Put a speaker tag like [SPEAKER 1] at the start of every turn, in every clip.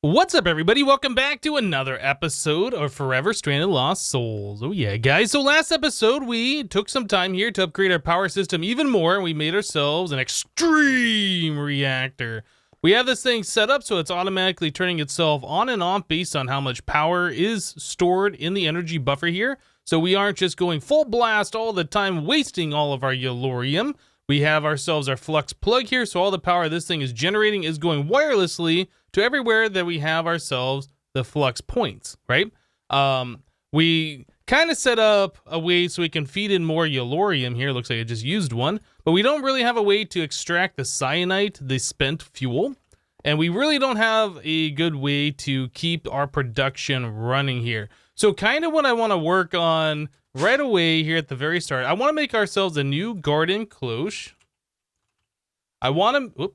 [SPEAKER 1] What's up, everybody? Welcome back to another episode of Forever Stranded Lost Souls. Oh yeah, guys. So last episode, we took some time here to upgrade our power system even more, and we made ourselves an extreme reactor. We have this thing set up so it's automatically turning itself on and off based on how much power is stored in the energy buffer here. So we aren't just going full blast all the time, wasting all of our yellorium. We have ourselves our flux plug here, so all the power this thing is generating is going wirelessly to everywhere that we have ourselves the flux points, right? We kind of set up a way so we can feed in more yellorium here. Looks like I just used one, but we don't really have a way to extract the cyanite, the spent fuel. And we really don't have a good way to keep our production running here. So kind of what I want to work on right away here at the very start, I want to make ourselves a new garden cloche. I want to,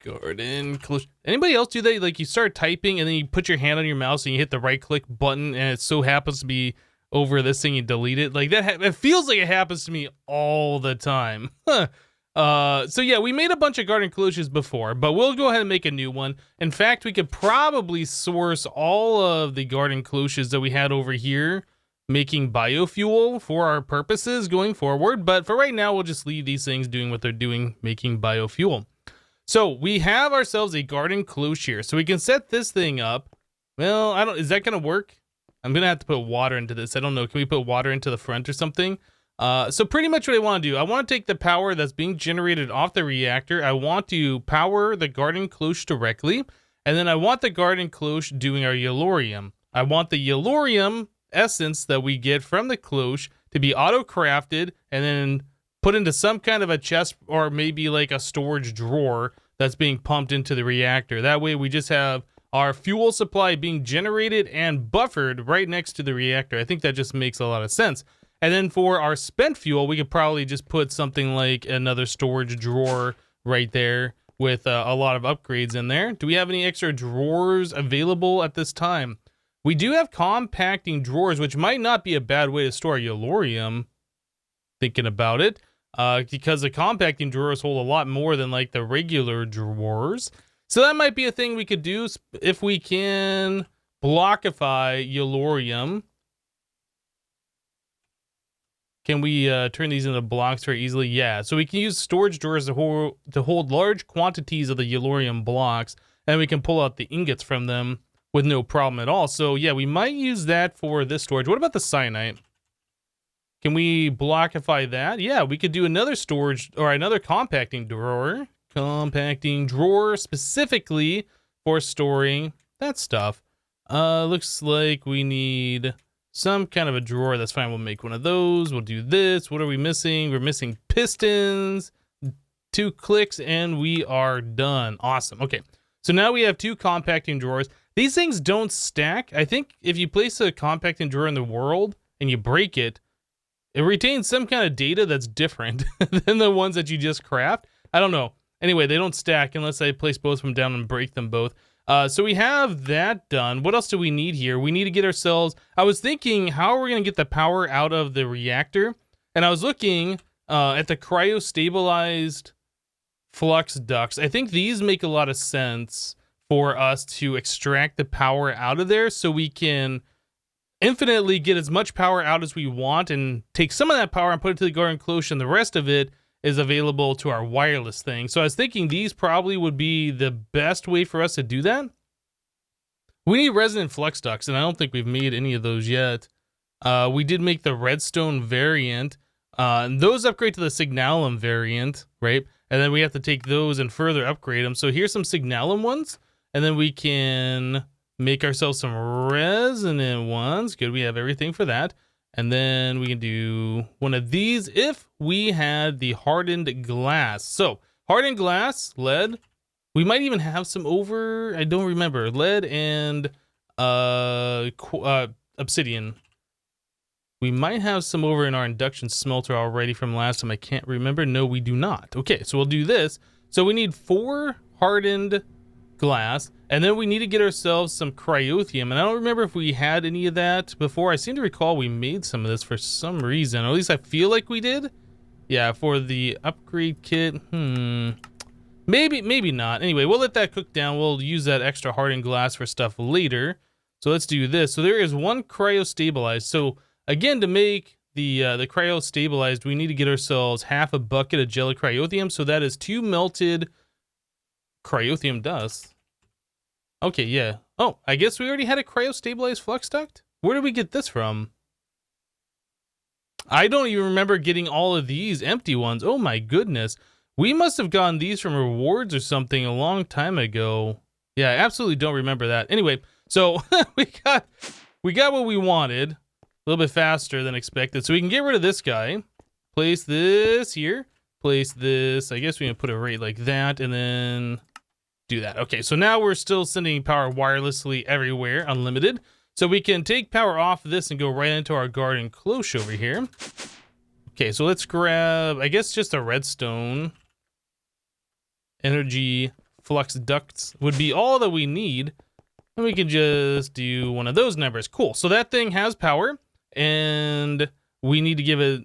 [SPEAKER 1] garden cloche. Anybody else do that? Like you start typing and then you put your hand on your mouse and you hit the right click button and it so happens to be over this thing, you delete it. Like that, it feels like it happens to me all the time. So yeah, we made a bunch of garden cloches before, but we'll go ahead and make a new one. In fact, we could probably source all of the garden cloches that we had over here making biofuel for our purposes going forward. But for right now, we'll just leave these things doing what they're doing, making biofuel. So we have ourselves a garden cloche here. So we can set this thing up. Well, is that going to work? I'm going to have to put water into this. I don't know. Can we put water into the front or something? So pretty much what I want to do, I want to take the power that's being generated off the reactor. I want to power the garden cloche directly. And then I want the garden cloche doing our yellorium. I want the yellorium essence that we get from the cloche to be auto-crafted and then put into some kind of a chest or maybe like a storage drawer that's being pumped into the reactor. That way we just have our fuel supply being generated and buffered right next to the reactor. I think that just makes a lot of sense. And then for our spent fuel, we could probably just put something like another storage drawer right there with a lot of upgrades in there. Do we have any extra drawers available at this time? We do have compacting drawers, which might not be a bad way to store yellorium, thinking about it, because the compacting drawers hold a lot more than like the regular drawers. So that might be a thing we could do if we can blockify yellorium. Can we turn these into blocks very easily? Yeah, so we can use storage drawers to hold large quantities of the yellorium blocks, and we can pull out the ingots from them with no problem at all. So yeah, we might use that for this storage. What about the cyanite? Can we blockify that? Yeah, we could do another storage or another compacting drawer. Compacting drawer specifically for storing that stuff. Looks like we need some kind of a drawer. That's fine. We'll make one of those. We'll do this. What are we missing? We're missing pistons. 2 clicks and we are done. Awesome. Okay. So now we have 2 compacting drawers. These things don't stack. I think if you place a compacting drawer in the world and you break it, it retains some kind of data that's different than the ones that you just craft. I don't know. Anyway, they don't stack unless I place both of them down and break them both. So we have that done. What else do we need here? We need to get ourselves... I was thinking, how are we going to get the power out of the reactor? And I was looking at the cryo-stabilized flux ducts. I think these make a lot of sense for us to extract the power out of there so we can infinitely get as much power out as we want and take some of that power and put it to the garden cloche, and the rest of it is available to our wireless thing. So I was thinking these probably would be the best way for us to do that. We need resonant flux ducts, and I don't think we've made any of those yet. We did make the redstone variant, and those upgrade to the signalum variant, right? And then we have to take those and further upgrade them. So here's some signalum ones, and then we can make ourselves some resonant ones. Good, we have everything for that. And then we can do one of these if we had the hardened glass. So hardened glass, lead. We might even have some over, I don't remember. Lead and obsidian. We might have some over in our induction smelter already from last time. I can't remember. No, we do not. Okay, so we'll do this. So we need 4 hardened glass, and then we need to get ourselves some cryothium, and I don't remember if we had any of that before. I seem to recall we made some of this for some reason, or at least I feel like we did. Yeah, for the upgrade kit. Maybe not. Anyway, we'll let that cook down. We'll use that extra hardened glass for stuff later. So let's do this. So there is one cryo-stabilized. So again, to make the cryo-stabilized, we need to get ourselves half a bucket of jelly cryothium. So that is 2 melted cryothium dust. Okay, yeah. Oh, I guess we already had a cryo-stabilized flux duct? Where did we get this from? I don't even remember getting all of these empty ones. Oh my goodness. We must have gotten these from rewards or something a long time ago. Yeah, I absolutely don't remember that. Anyway, so we got what we wanted a little bit faster than expected. So we can get rid of this guy. Place this here. Place this. I guess we can put it right like that and then do that. Okay, so now we're still sending power wirelessly everywhere, unlimited. So we can take power off of this and go right into our garden cloche over here. Okay, so let's grab, I guess, just a redstone. Energy flux ducts would be all that we need. And we can just do one of those numbers. Cool. So that thing has power, and we need to give it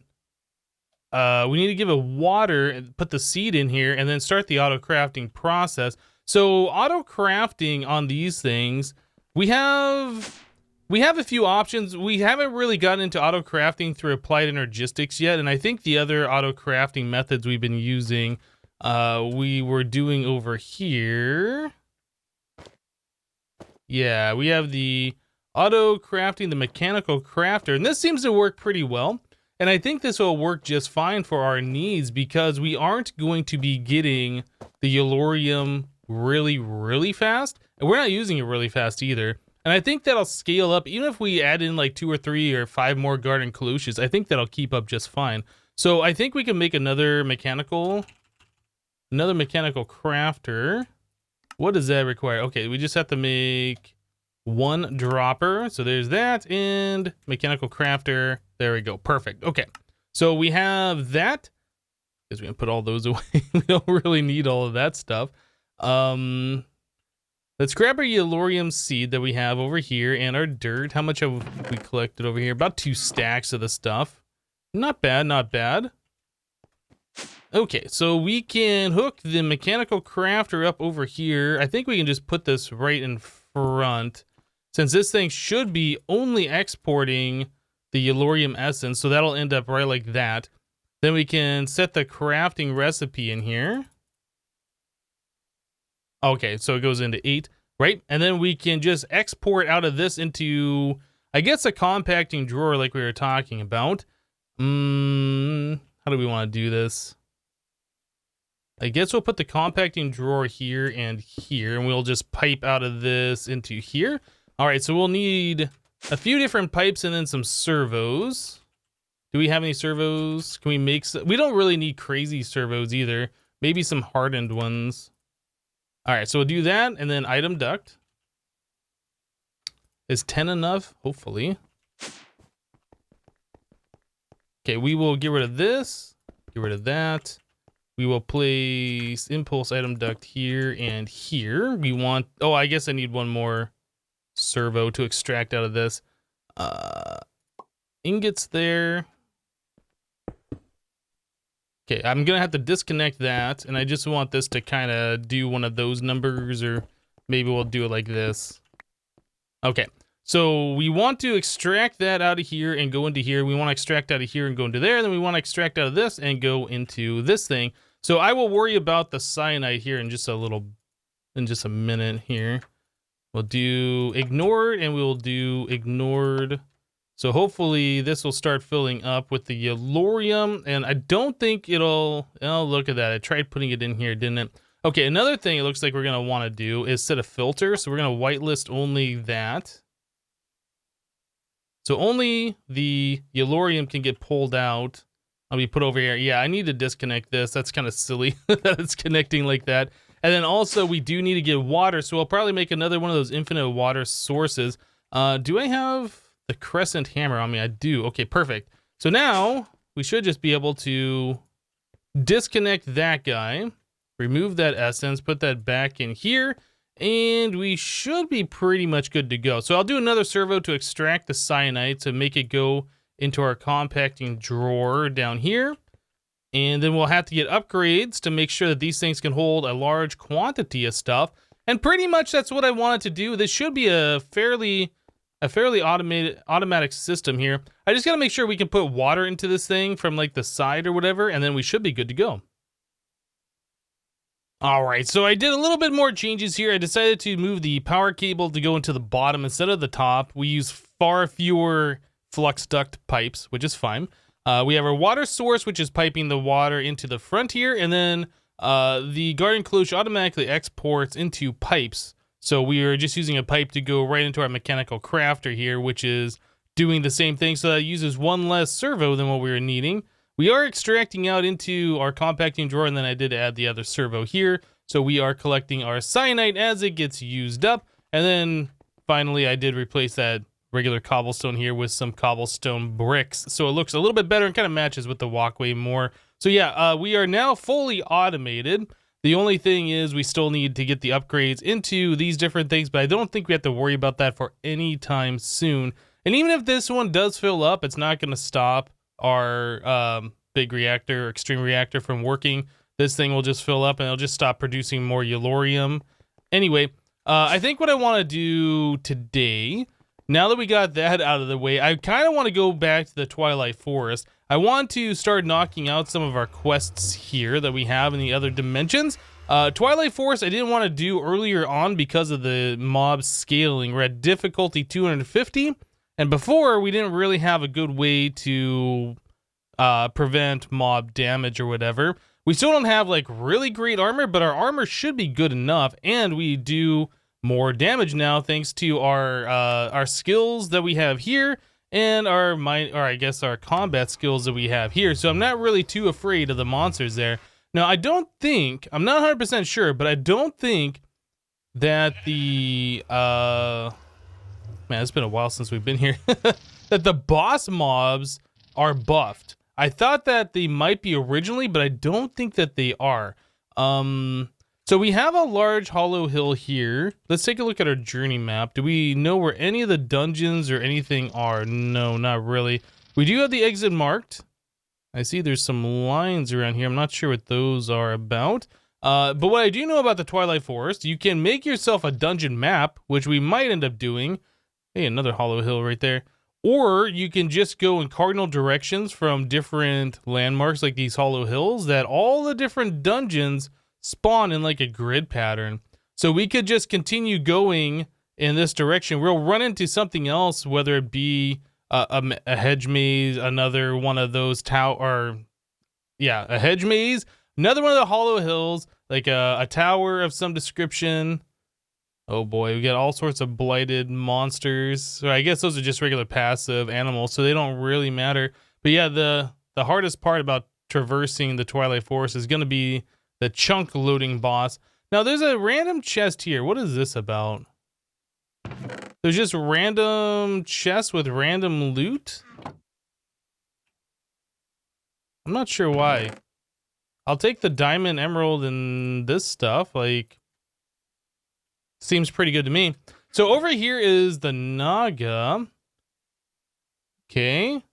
[SPEAKER 1] water and put the seed in here and then start the auto crafting process. So auto crafting on these things, we have a few options. We haven't really gotten into auto crafting through applied energistics yet, and I think the other auto crafting methods we've been using, we were doing over here. Yeah, we have the auto crafting, the mechanical crafter, and this seems to work pretty well. And I think this will work just fine for our needs because we aren't going to be getting the Yellorium really fast, and we're not using it really fast either. And I think that'll scale up even if we add in like 2 or 3 or 5 more garden cloches. I think that'll keep up just fine. So I think we can make another mechanical crafter. What does that require? Okay, we just have to make 1 dropper. So there's that, and mechanical crafter. There we go. Perfect. Okay, so we have that. Because we can put all those away. We don't really need all of that stuff. Let's grab our Yellorium seed that we have over here and our dirt. How much have we collected over here? About 2 stacks of the stuff. Not bad, not bad. Okay, so we can hook the mechanical crafter up over here. I think we can just put this right in front, since this thing should be only exporting the Yellorium essence, so that'll end up right like that. Then we can set the crafting recipe in here. Okay, so it goes into 8, right? And then we can just export out of this into, I guess, a compacting drawer like we were talking about. How do we want to do this? I guess we'll put the compacting drawer here, and we'll just pipe out of this into here. All right, so we'll need a few different pipes and then some servos. Do we have any servos? Can we make some? We don't really need crazy servos either. Maybe some hardened ones. All right, so we'll do that, and then item duct. Is 10 enough? Hopefully. Okay, we will get rid of this. Get rid of that. We will place impulse item duct here and here. We want, oh, I guess I need 1 more servo to extract out of this. Ingots there. Okay, I'm gonna have to disconnect that, and I just want this to kind of do one of those numbers, or maybe we'll do it like this. Okay, so we want to extract that out of here and go into here. We want to extract out of here and go into there, and then we want to extract out of this and go into this thing. So I will worry about the cyanide here in just a minute here. We'll do ignored, and we'll do ignored. So hopefully this will start filling up with the Yellorium, and I don't think it'll, oh, look at that. I tried putting it in here, didn't it? Okay, another thing it looks like we're gonna wanna do is set a filter. So we're gonna whitelist only that. So only the Yellorium can get pulled out. I'll be put over here. Yeah, I need to disconnect this. That's kind of silly that it's connecting like that. And then also we do need to get water. So I'll probably make another one of those infinite water sources. Do I have the crescent hammer on me? I do. Okay, perfect. So now we should just be able to disconnect that guy, remove that essence, put that back in here, and we should be pretty much good to go. So I'll do another servo to extract the cyanide to make it go into our compacting drawer down here. And then we'll have to get upgrades to make sure that these things can hold a large quantity of stuff. And pretty much that's what I wanted to do. This should be a fairly automatic system here. I just got to make sure we can put water into this thing from like the side or whatever, and then we should be good to go. All right, so I did a little bit more changes here. I decided to move the power cable to go into the bottom instead of the top. We use far fewer flux duct pipes, which is fine. We have our water source, which is piping the water into the front here, and then the garden cloche automatically exports into pipes. So we are just using a pipe to go right into our mechanical crafter here, which is doing the same thing. So that uses one less servo than what we were needing. We are extracting out into our compacting drawer, and then I did add the other servo here. So we are collecting our cyanite as it gets used up. And then finally, I did replace that regular cobblestone here with some cobblestone bricks. So it looks a little bit better and kind of matches with the walkway more. So yeah, we are now fully automated. The only thing is we still need to get the upgrades into these different things, but I don't think we have to worry about that for any time soon. And even if this one does fill up, it's not going to stop our big reactor or extreme reactor from working. This thing will just fill up and it'll just stop producing more yellorium. Anyway, I think what I want to do today, now that we got that out of the way, I kind of want to go back to the Twilight Forest. I want to start knocking out some of our quests here that we have in the other dimensions. Twilight Forest I didn't want to do earlier on because of the mob scaling. We're at difficulty 250, and before we didn't really have a good way to prevent mob damage or whatever. We still don't have like really great armor, but our armor should be good enough, and we do more damage now thanks to our skills that we have here and our combat skills that we have here. So I'm not really too afraid of the monsters there. Now I'm not 100% sure, but I don't think that the man, it's been a while since we've been here. That the boss mobs are buffed. I thought that they might be originally, but I don't think that they are. So we have a large hollow hill here. Let's take a look at our journey map. Do we know where any of the dungeons or anything are? No, not really. We do have the exit marked. I see there's some lines around here. I'm not sure what those are about. But what I do know about the Twilight Forest, you can make yourself a dungeon map, which we might end up doing. Hey, another hollow hill right there. Or you can just go in cardinal directions from different landmarks like these hollow hills that all the different dungeons spawn in like a grid pattern. So we could just continue going in this direction. We'll run into something else, whether it be a hedge maze, another one of those a hedge maze, another one of the hollow hills, like a tower of some description. Oh boy, we got all sorts of blighted monsters. So I guess those are just regular passive animals, so they don't really matter. But yeah, the hardest part about traversing the Twilight Forest is going to be the chunk loading boss. Now there's a random chest here. What is this about? There's just random chests with random loot. I'm not sure why. I'll take the diamond, emerald, and this stuff. Like, seems pretty good to me. So over here is the Naga. Okay.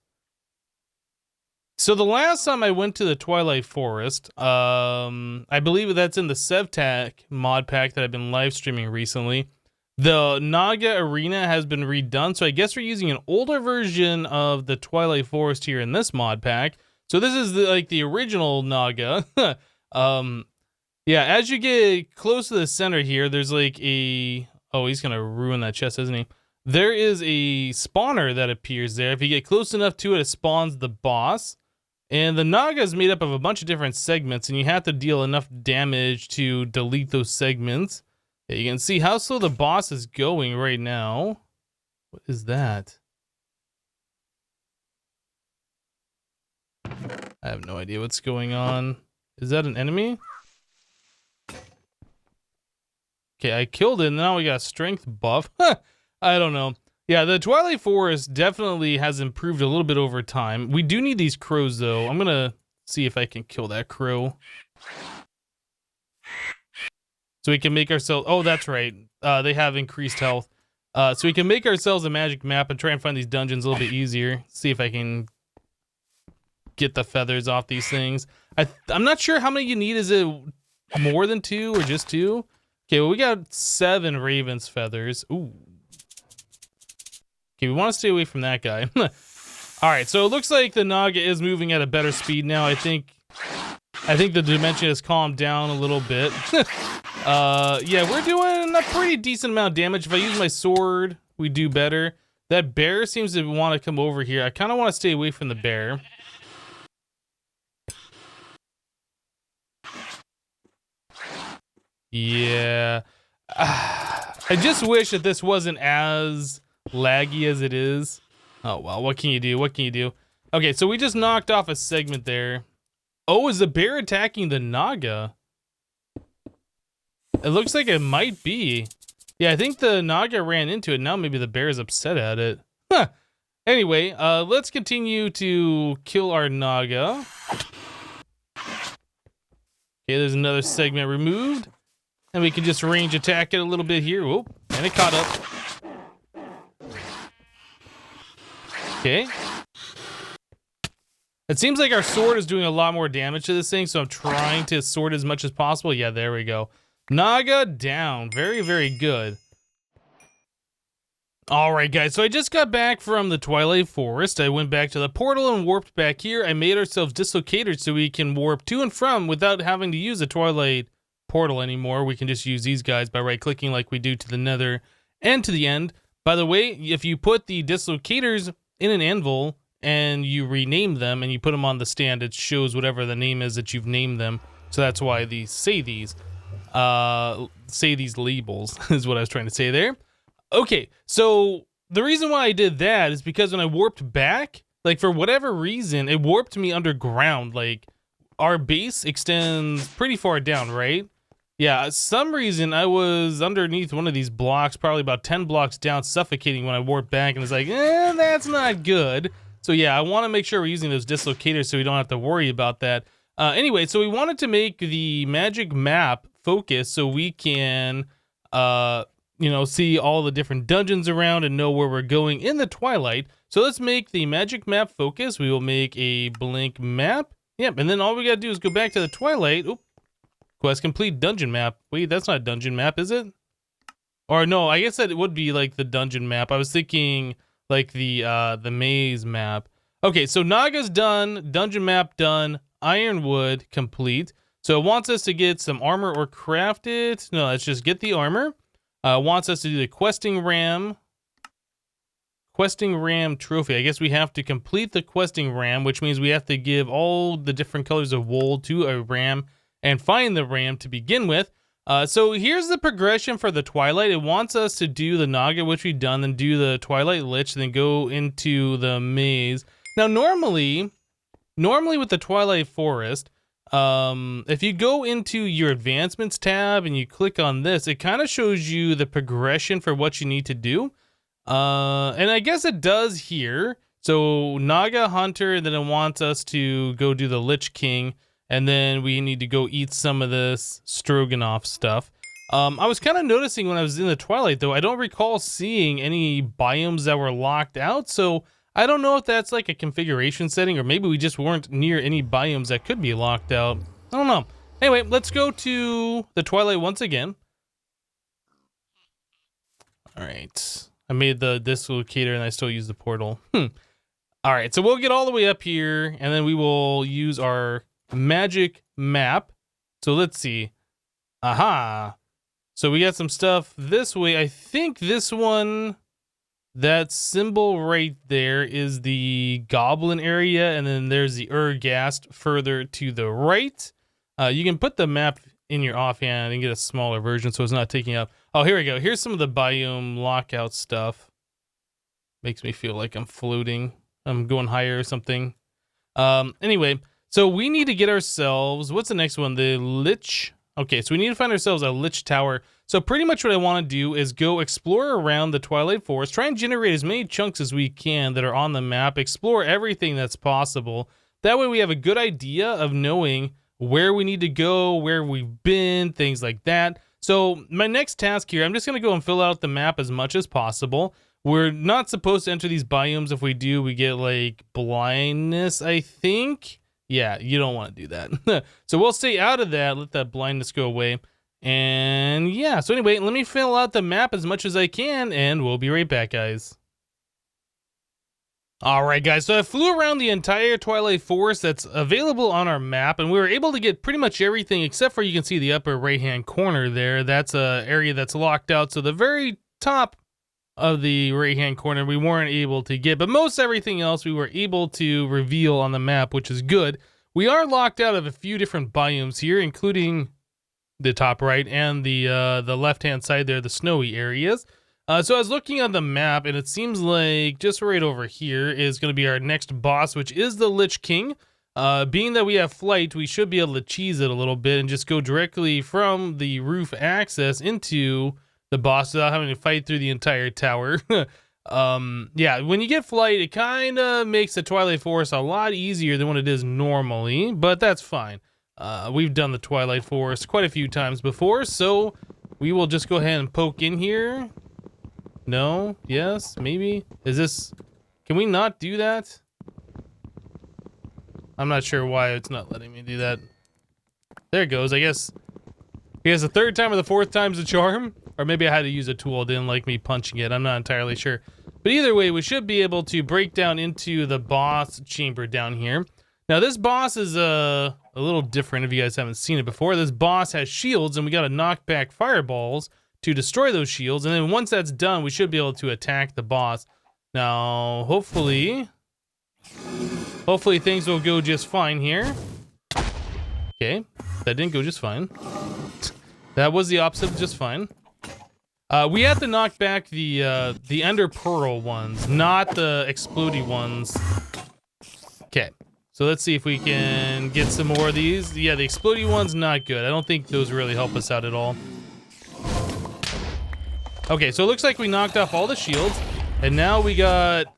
[SPEAKER 1] So the last time I went to the Twilight Forest, I believe that's in the SevTech mod pack that I've been live streaming recently. The Naga arena has been redone, so I guess we're using an older version of the Twilight Forest here in this mod pack. So this is the original Naga. Yeah, as you get close to the center here, there's like a... Oh, he's gonna ruin that chest, isn't he? There is a spawner that appears there. If you get close enough to it, it spawns the boss. And the Naga is made up of a bunch of different segments, and you have to deal enough damage to delete those segments. Yeah, you can see how slow the boss is going right now. What is that? I have no idea what's going on. Is that an enemy? Okay, I killed it, and now we got a strength buff. I don't know. Yeah, the Twilight Forest definitely has improved a little bit over time. We do need these crows, though. I'm gonna see if I can kill that crow. So we can make ourselves... Oh, that's right. They have increased health. So we can make ourselves a magic map and try and find these dungeons a little bit easier. See if I can get the feathers off these things. I'm not sure how many you need. Is it more than 2 or just 2? Okay, well, we got 7 raven's feathers. Ooh. Okay, we want to stay away from that guy. All right, so it looks like the Naga is moving at a better speed now. I think the dimension has calmed down a little bit. Yeah, we're doing a pretty decent amount of damage. If I use my sword, we do better. That bear seems to want to come over here. I kind of want to stay away from the bear. Yeah. I just wish that this wasn't as laggy as it is. Oh, well, what can you do? What can you do? Okay, so we just knocked off a segment there. Oh, is the bear attacking the Naga? It looks like it might be. Yeah, I think the Naga ran into it. Now maybe the bear is upset at it. Huh. Anyway, let's continue to kill our Naga. Okay, there's another segment removed. And we can just range attack it a little bit here. Whoop, and it caught up. Okay. It seems like our sword is doing a lot more damage to this thing, so I'm trying to sword as much as possible. Yeah, there we go. Naga down. Very, very good. Alright guys, so I just got back from the Twilight Forest. I went back to the portal and warped back here. I made ourselves dislocators so we can warp to and from without having to use the Twilight portal anymore. We can just use these guys by right-clicking like we do to the nether and to the end. By the way, if you put the dislocators in an anvil and you rename them and you put them on the stand, it shows whatever the name is that you've named them. So that's why these say these labels is what I was trying to say there. Okay, so the reason why I did that is because when I warped back, like for whatever reason, it warped me underground. Like our base extends pretty far down, right? Yeah, some reason I was underneath one of these blocks, probably about 10 blocks down, suffocating when I warped back, and it's like, that's not good. So yeah, I want to make sure we're using those dislocators so we don't have to worry about that. Anyway, so we wanted to make the magic map focus so we can, you know, see all the different dungeons around and know where we're going in the Twilight. So let's make the magic map focus. We will make a blank map. Yep, and then all we gotta do is go back to the Twilight. Oop. Quest complete dungeon map. Wait, that's not a dungeon map, is it? Or no, I guess that it would be like the dungeon map. I was thinking like the maze map. Okay, so Naga's done, dungeon map done, ironwood complete. So it wants us to get some armor or craft it. No, let's just get the armor. Wants us to do the questing ram trophy. I guess we have to complete the questing ram, which means we have to give all the different colors of wool to a ram and find the ram to begin with. So here's the progression for the Twilight. It wants us to do the Naga, which we've done, then do the Twilight Lich, then go into the maze. Now normally with the Twilight Forest, if you go into your advancements tab and you click on this, it kind of shows you the progression for what you need to do. And I guess it does here. So Naga Hunter, then it wants us to go do the Lich King, and then we need to go eat some of this Stroganoff stuff. I was kind of noticing when I was in the Twilight though, I don't recall seeing any biomes that were locked out, so I don't know if that's like a configuration setting or maybe we just weren't near any biomes that could be locked out. I don't know. Anyway, let's go to the Twilight once again. All right. I made the dislocator and I still use the portal. All right, so we'll get all the way up here and then we will use our magic map. So let's see. Aha. So we got some stuff this way. I think this one... that symbol right there is the goblin area, and then there's the Urghast further to the right. You can put the map in your offhand and get a smaller version so it's not taking up. Oh, here we go. Here's some of the biome lockout stuff. Makes me feel like I'm floating. I'm going higher or something. Anyway, so we need to get ourselves, what's the next one? The Lich. Okay, so we need to find ourselves a Lich Tower. So pretty much what I want to do is go explore around the Twilight Forest, try and generate as many chunks as we can that are on the map, explore everything that's possible. That way we have a good idea of knowing where we need to go, where we've been, things like that. So my next task here, I'm just going to go and fill out the map as much as possible. We're not supposed to enter these biomes. If we do, we get like blindness, I think. Yeah, you don't want to do that. So we'll stay out of that, let that blindness go away. And yeah, so anyway, let me fill out the map as much as I can, and we'll be right back, guys. Alright guys, so I flew around the entire Twilight Forest that's available on our map, and we were able to get pretty much everything except for, you can see the upper right hand corner there. That's a area that's locked out, so the very top of the right hand corner we weren't able to get, but most everything else we were able to reveal on the map, which is good. We are locked out of a few different biomes here, including the top right and the left hand side there, the snowy areas. So I was looking on the map, and it seems like just right over here is going to be our next boss, which is the Lich King. Being that we have flight, we should be able to cheese it a little bit and just go directly from the roof access into the boss without having to fight through the entire tower. Yeah, when you get flight, it kind of makes the Twilight Forest a lot easier than what it is normally, but that's fine. We've done the Twilight Forest quite a few times before, so we will just go ahead and poke in here. No? Yes? Maybe? Is this... Can we not do that? I'm not sure why it's not letting me do that. There it goes. I guess the third time or the fourth time's the charm? Or maybe I had to use a tool. It didn't like me punching it. I'm not entirely sure. But either way, we should be able to break down into the boss chamber down here. Now, this boss is a little different if you guys haven't seen it before. This boss has shields, and we got to knock back fireballs to destroy those shields, and then once that's done, we should be able to attack the boss. Now, hopefully things will go just fine here. Okay, that didn't go just fine. That was the opposite of just fine. We have to knock back the Ender Pearl ones, not the explodey ones. Okay, so let's see if we can get some more of these. Yeah, the explodey ones, not good. I don't think those really help us out at all. Okay, so it looks like we knocked off all the shields, and now we got...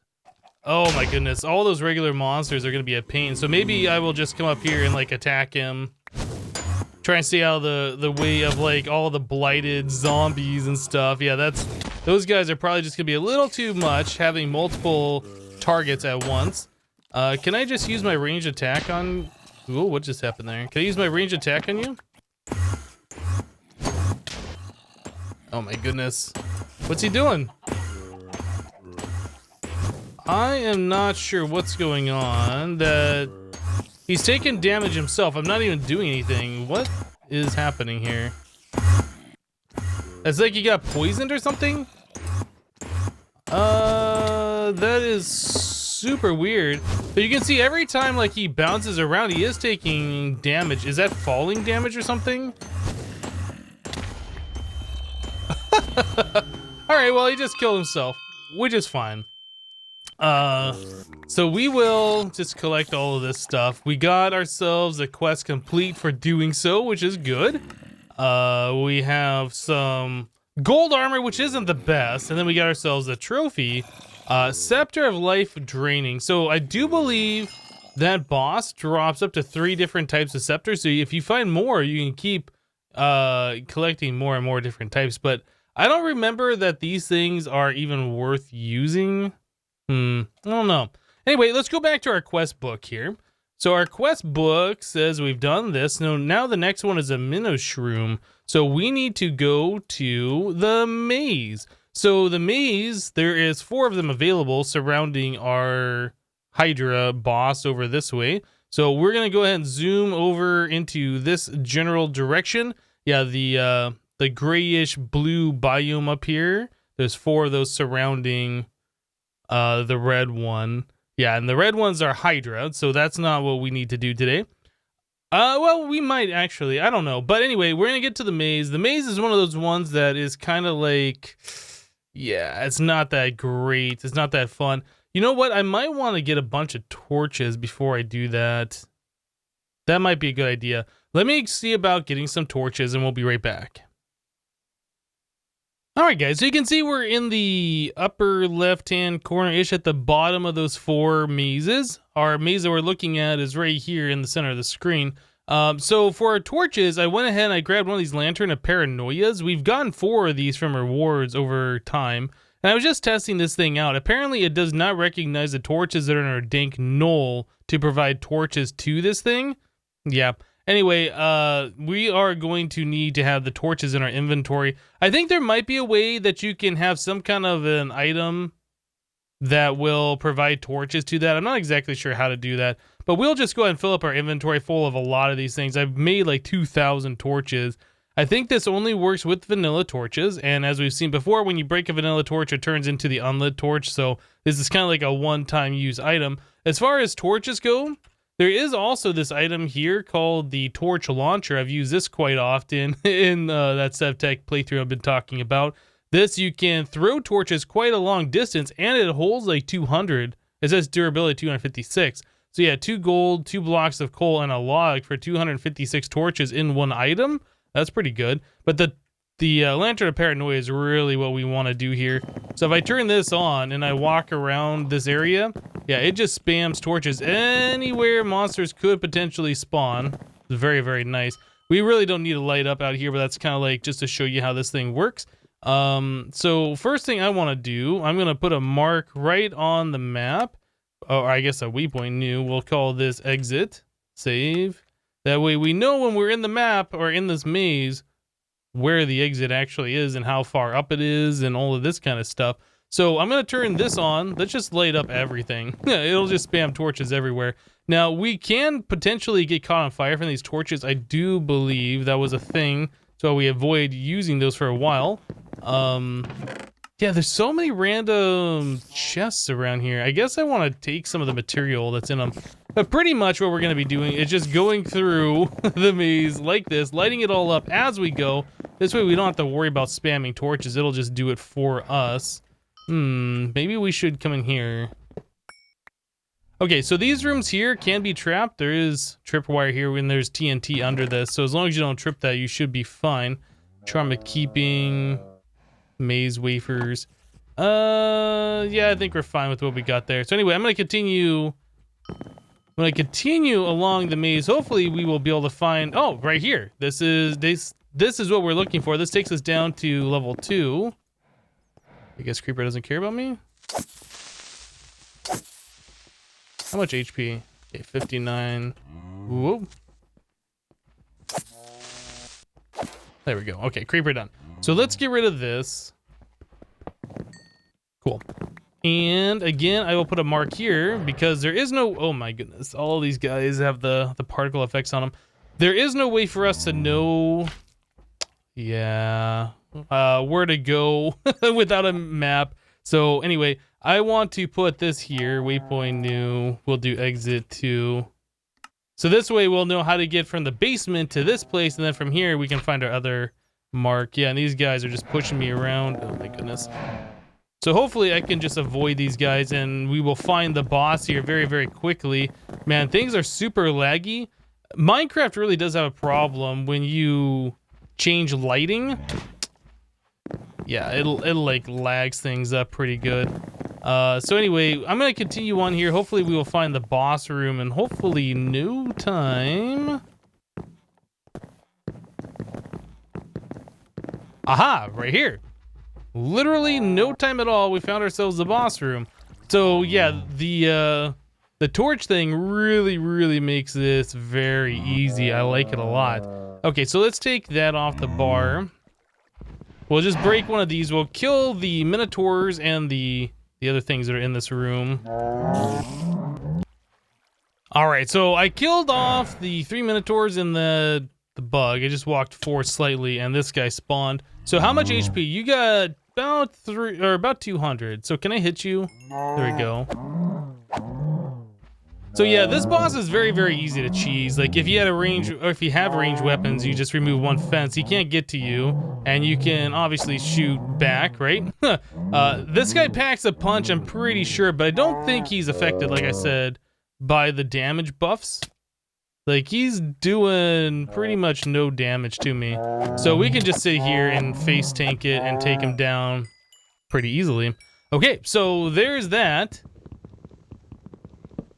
[SPEAKER 1] Oh my goodness, all those regular monsters are going to be a pain, so maybe I will just come up here and, like, attack him. Try and stay out of the way of, like, all the blighted zombies and stuff. Yeah, those guys are probably just going to be a little too much, having multiple targets at once. Can I just use my ranged attack on... Ooh, what just happened there? Can I use my ranged attack on you? Oh my goodness. What's he doing? I am not sure what's going on. That he's taking damage himself. I'm not even doing anything. What is happening here? It's like he got poisoned or something? That is super weird. But you can see every time like he bounces around, he is taking damage. Is that falling damage or something? Alright, well, he just killed himself, which is fine. So we will just collect all of this stuff. We got ourselves a quest complete for doing so, which is good. We have some gold armor, which isn't the best, and then we got ourselves a trophy, Scepter of Life Draining. So I do believe that boss drops up to 3 different types of scepters, so if you find more, you can keep collecting more and more different types, but I don't remember that these things are even worth using. I don't know. Anyway, let's go back to our quest book here. So our quest book says we've done this. Now the next one is a minnow shroom. So we need to go to the maze. So the maze, there is 4 of them available surrounding our Hydra boss over this way. So we're going to go ahead and zoom over into this general direction. Yeah, the grayish blue biome up here. There's 4 of those surrounding the red one. Yeah, and the red ones are Hydra, so that's not what we need to do today. Well, we might actually, I don't know. But anyway, we're gonna get to the maze. The maze is one of those ones that is kind of like, yeah, it's not that great. It's not that fun. You know what? I might want to get a bunch of torches before I do that. That might be a good idea. Let me see about getting some torches, and we'll be right back. Alright guys, so you can see we're in the upper left-hand corner-ish at the bottom of those 4 mazes. Our maze that we're looking at is right here in the center of the screen. So for our torches, I went ahead and I grabbed one of these Lantern of Paranoias. We've gotten 4 of these from rewards over time. And I was just testing this thing out. Apparently, it does not recognize the torches that are in our dank knoll to provide torches to this thing. Yeah. Anyway, we are going to need to have the torches in our inventory. I think there might be a way that you can have some kind of an item that will provide torches to that. I'm not exactly sure how to do that, but we'll just go ahead and fill up our inventory full of a lot of these things. I've made like 2,000 torches. I think this only works with vanilla torches, and as we've seen before, when you break a vanilla torch, it turns into the unlit torch, so this is kind of like a one-time use item. As far as torches go, there is also this item here called the torch launcher. I've used this quite often in that SevTech playthrough I've been talking about. This, you can throw torches quite a long distance, and it holds like 200. It says durability 256. So yeah, 2 gold, 2 blocks of coal, and a log for 256 torches in one item. That's pretty good. But the Lantern of Paranoia is really what we want to do here. So if I turn this on and I walk around this area, yeah, it just spams torches anywhere monsters could potentially spawn. It's very, very nice. We really don't need to light up out here, but that's kind of like just to show you how this thing works. So first thing I want to do, I'm going to put a mark right on the map. Or I guess a waypoint new. We'll call this exit. Save. That way we know when we're in the map or in this maze where the exit actually is and how far up it is and all of this kind of stuff. So I'm going to turn this on. Let's just light up everything. It'll just spam torches everywhere. Now, we can potentially get caught on fire from these torches. I do believe that was a thing, so we avoid using those for a while. Yeah, there's so many random chests around here. I guess I want to take some of the material that's in them. But pretty much what we're going to be doing is just going through the maze like this, lighting it all up as we go. This way we don't have to worry about spamming torches. It'll just do it for us. Maybe we should come in here. Okay, so these rooms here can be trapped. There is tripwire here when there's TNT under this. So as long as you don't trip that, you should be fine. Charm of keeping... Maze wafers. Yeah, I think we're fine with what we got there. So anyway, I'm gonna continue along the maze. Hopefully we will be able to find, oh, right here. This is what we're looking for. This takes us down to level 2. I guess Creeper doesn't care about me. How much HP? Okay, 59. Whoa. There we go. Okay, Creeper done. So let's get rid of this. Cool. And again, I will put a mark here because there is no... Oh my goodness. All these guys have the particle effects on them. There is no way for us to know... Yeah... where to go without a map. So anyway, I want to put this here. Waypoint new. We'll do exit 2. So this way we'll know how to get from the basement to this place. And then from here we can find our other... mark. Yeah, and these guys are just pushing me around. Oh my goodness. So hopefully I can just avoid these guys and we will find the boss here very, very quickly. Man, things are super laggy. Minecraft really does have a problem when you change lighting. Yeah, it'll like lags things up pretty good. So anyway, I'm gonna continue on here. Hopefully we will find the boss room and hopefully no time. Aha, right here. Literally no time at all, we found ourselves the boss room. So yeah, the torch thing really makes this very easy. I like it a lot. Okay, so let's take that off the bar. We'll just break one of these. We'll kill the minotaurs and the other things that are in this room. All right, so I killed off the 3 minotaurs and the bug. I just walked forward slightly and this guy spawned. So how much HP? You got about 200. So can I hit you? There we go. So yeah, this boss is very easy to cheese. Like if you had a range, or if you have ranged weapons, you just remove one fence. He can't get to you, and you can obviously shoot back, right? This guy packs a punch, I'm pretty sure, but I don't think he's affected, like I said, by the damage buffs. Like he's doing pretty much no damage to me. So we can just sit here and face tank it and take him down pretty easily. Okay, so there's that.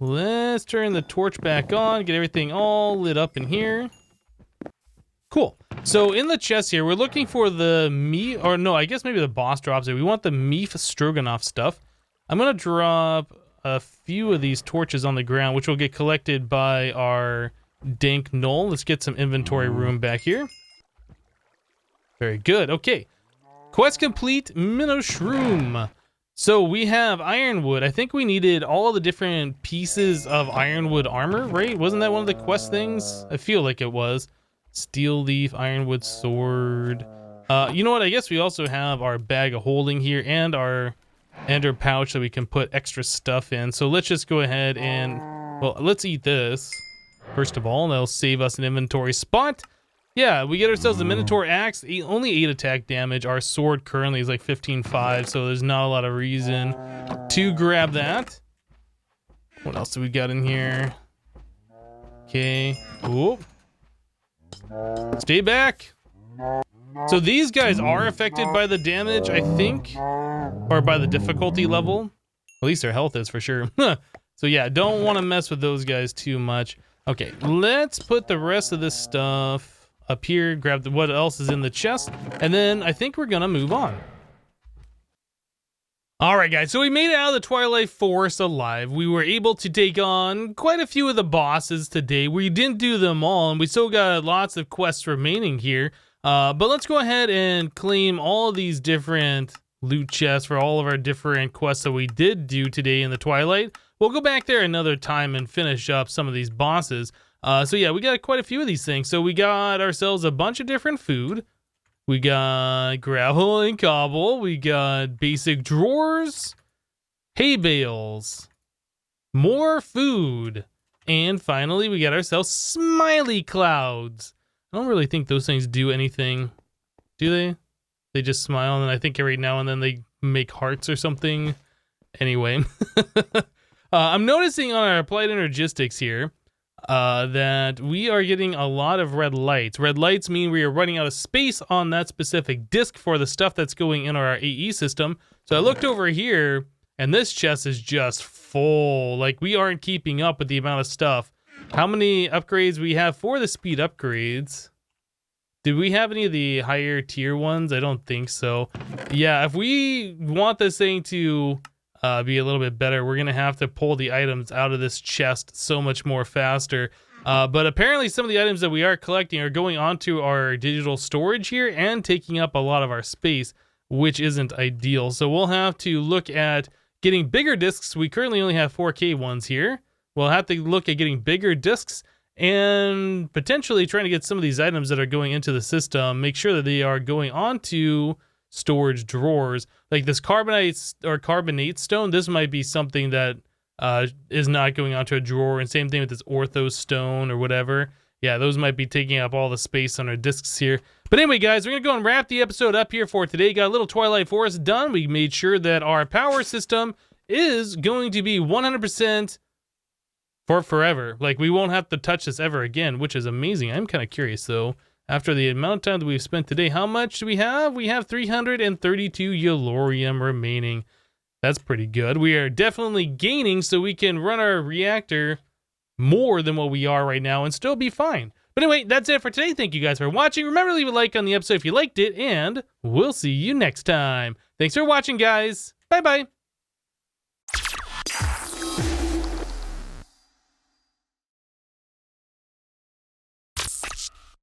[SPEAKER 1] Let's turn the torch back on, get everything all lit up in here. Cool. So in the chest here, we're looking for the meat, or no, I guess maybe the boss drops it. We want the meat stroganoff stuff. I'm gonna drop a few of these torches on the ground, which will get collected by our dank knoll. Let's get some inventory room back here. Very good. Okay. Quest complete, Minnow Shroom. So we have ironwood. I think we needed all the different pieces of ironwood armor, right? Wasn't that one of the quest things? I feel like it was. Steel leaf, ironwood sword. You know what? I guess we also have our bag of holding here and our ender pouch that we can put extra stuff in. So let's just go ahead and, well, let's eat this. First of all, that'll save us an inventory spot. Yeah, we get ourselves a Minotaur axe, only 8 attack damage. Our sword currently is like 15.5, so there's not a lot of reason to grab that. What else do we got in here? Okay. Ooh. Stay back. So these guys are affected by the damage, I think, or by the difficulty level. At least their health is for sure. So yeah, don't want to mess with those guys too much. Okay, let's put the rest of this stuff up here, grab what else is in the chest, and then I think we're gonna move on. All right, guys, so we made it out of the Twilight Forest alive. We were able to take on quite a few of the bosses today. We didn't do them all, and we still got lots of quests remaining here. But let's go ahead and claim all of these different loot chests for all of our different quests that we did do today in the Twilight. We'll go back there another time and finish up some of these bosses. So yeah, we got quite a few of these things. So we got ourselves a bunch of different food. We got gravel and cobble. We got basic drawers, hay bales, more food, and finally we got ourselves smiley clouds. I don't really think those things do anything, do they? They just smile, and I think every now and then they make hearts or something. Anyway, I'm noticing on our applied energistics here that we are getting a lot of red lights. Red lights mean we are running out of space on that specific disk for the stuff that's going in our AE system. So I looked over here, and this chest is just full. Like, we aren't keeping up with the amount of stuff. How many upgrades we have for the speed upgrades? Did we have any of the higher tier ones? I don't think so. Yeah, if we want this thing to be a little bit better, we're gonna have to pull the items out of this chest so much more faster. But apparently some of the items that we are collecting are going onto our digital storage here and taking up a lot of our space, which isn't ideal. So we'll have to look at getting bigger discs. We currently only have 4K ones here. We'll have to look at getting bigger discs and potentially trying to get some of these items that are going into the system, make sure that they are going onto storage drawers. Like this carbonate or carbonate stone, this might be something that is not going onto a drawer, and same thing with this ortho stone or whatever. Yeah, those might be taking up all the space on our discs here. But anyway, guys, we're gonna go and wrap the episode up here for today. Got a little Twilight Forest done. We made sure that our power system is going to be 100% for forever. Like, we won't have to touch this ever again, which is amazing. I'm kind of curious though, after the amount of time that we've spent today, how much do we have? We have 332 Yellorium remaining. That's pretty good. We are definitely gaining, so we can run our reactor more than what we are right now and still be fine. But anyway, that's it for today. Thank you guys for watching. Remember to leave a like on the episode if you liked it, and we'll see you next time. Thanks for watching, guys. Bye-bye.